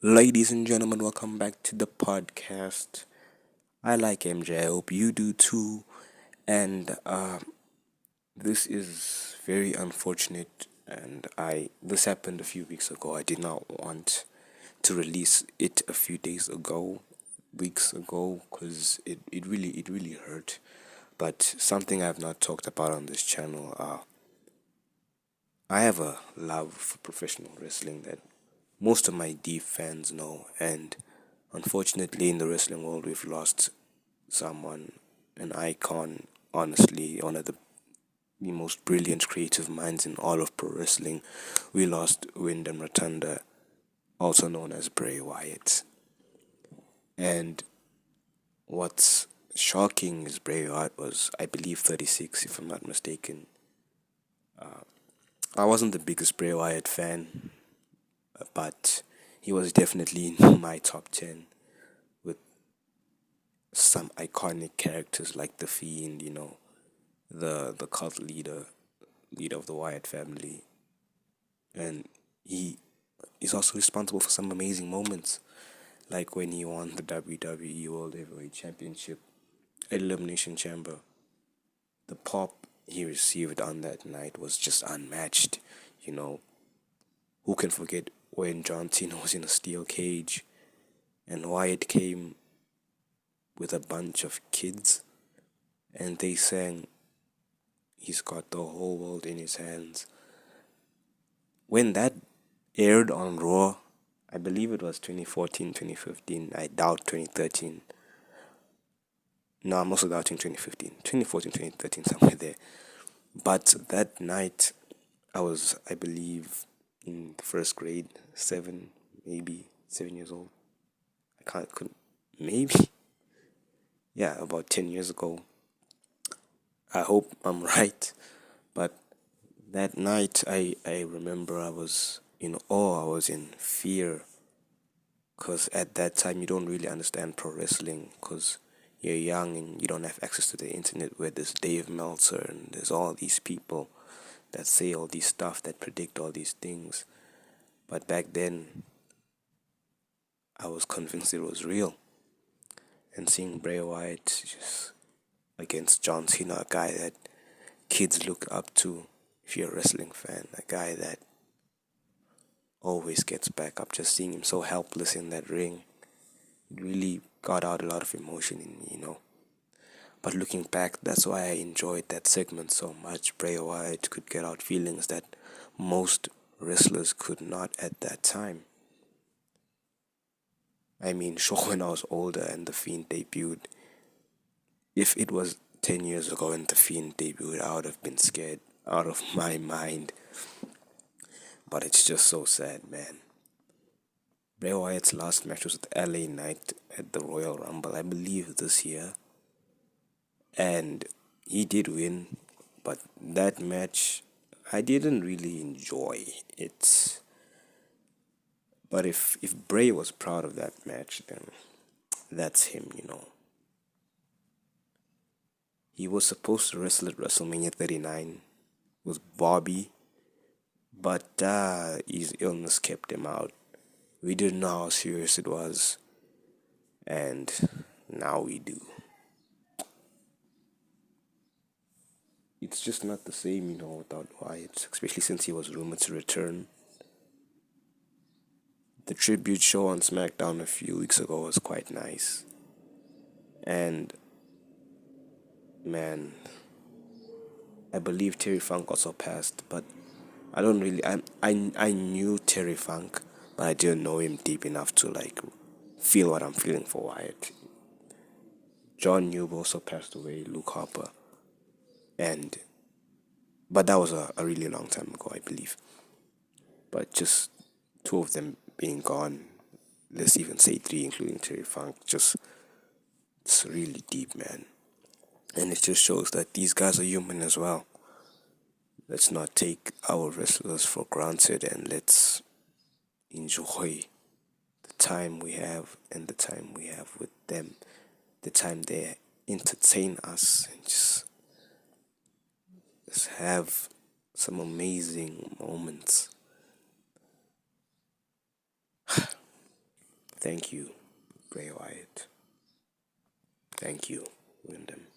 Ladies and gentlemen, welcome back to the podcast. I like MJ. I hope you do too. And this is very unfortunate. And this happened a few weeks ago. I did not want to release it a few days ago, weeks ago, because it really hurt. But something I've not talked about on this channel. I have a love for professional wrestling that most of my deep fans know, and unfortunately, in the wrestling world, we've lost someone, an icon, honestly, one of the most brilliant creative minds in all of pro wrestling. We lost Wyndham Rotunda, also known as Bray Wyatt. And what's shocking is Bray Wyatt was, I believe, 36, if I'm not mistaken. I wasn't the biggest Bray Wyatt fan, but he was definitely in my top 10 with some iconic characters like The Fiend, the cult leader of the Wyatt family. And he is also responsible for some amazing moments, like when he won the WWE World Heavyweight Championship at Elimination Chamber. The pop he received on that night was just unmatched. You know, who can forget when John Cena was in a steel cage and Wyatt came with a bunch of kids and they sang, "He's got the whole world in his hands." When that aired on Raw, I believe it was 2014, 2015. I doubt 2013. No, I'm also doubting 2015. 2014, 2013, somewhere there. But that night, I believe, in the first grade, maybe 7 years old. Couldn't, maybe, yeah, about 10 years ago. I hope I'm right. But that night, I remember I was in awe, I was in fear. Because at that time, you don't really understand pro wrestling because you're young and you don't have access to the internet where there's Dave Meltzer and there's all these people that say all these stuff, that predict all these things. But back then, I was convinced it was real. And seeing Bray Wyatt just against John Cena, a guy that kids look up to if you're a wrestling fan, a guy that always gets back up, just seeing him so helpless in that ring, it really got out a lot of emotion in me. But looking back, that's why I enjoyed that segment so much. Bray Wyatt could get out feelings that most wrestlers could not at that time. I mean, sure, when I was older and The Fiend debuted, if it was 10 years ago and The Fiend debuted, I would have been scared out of my mind. But it's just so sad, man. Bray Wyatt's last match was with LA Knight at the Royal Rumble, I believe this year. And he did win, but that match I didn't really enjoy it. But if Bray was proud of that match, then that's him. He was supposed to wrestle at WrestleMania 39 with Bobby, but his illness kept him out. We didn't know how serious it was, and now we do. It's just not the same, without Wyatt, especially since he was rumored to return. The tribute show on SmackDown a few weeks ago was quite nice. And man, I believe Terry Funk also passed, but I don't really I knew Terry Funk, but I didn't know him deep enough to like feel what I'm feeling for Wyatt. John Newb also passed away, Luke Harper, and but that was a really long time ago, I believe. But just two of them being gone, let's even say three, including Terry Funk, just it's really deep, man. And it just shows that these guys are human as well. Let's not take our wrestlers for granted and let's enjoy the time we have and the time we have with them, the time they entertain us and just have some amazing moments. Thank you, Bray Wyatt. Thank you, Wyndham.